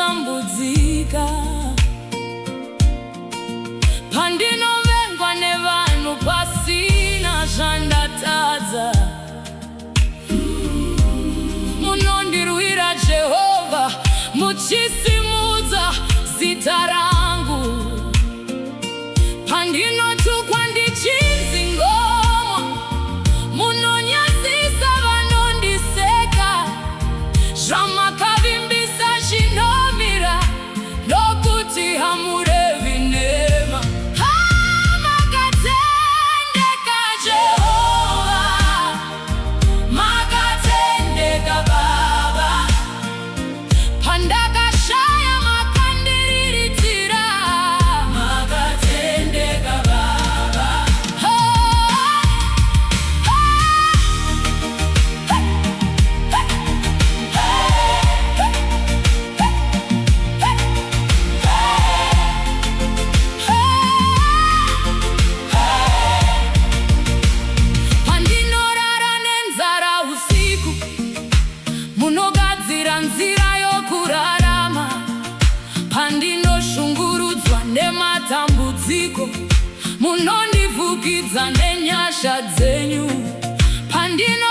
ndinotambudzika, pandinovengwa nevanhu pasina zvandatadza. Munondirwira Jehovha, muchisimudza zita rangu. Pandinotukwa ndichinzi ngomwa, munonyadzisa vanondiseka. Zvamakavimbisa zvinomira, nokuti hamurevi nema. Makatendeka Jehovah, makatendeka Baba. Pandakashaya makandinzwira, makatendeka Baba. Pandinorara nenzara usiku, munogadzira nzira yokurarama. Pandinoshungurudzwa nematambudziko, munondivhukidza nenyasha dzenyu. Pandino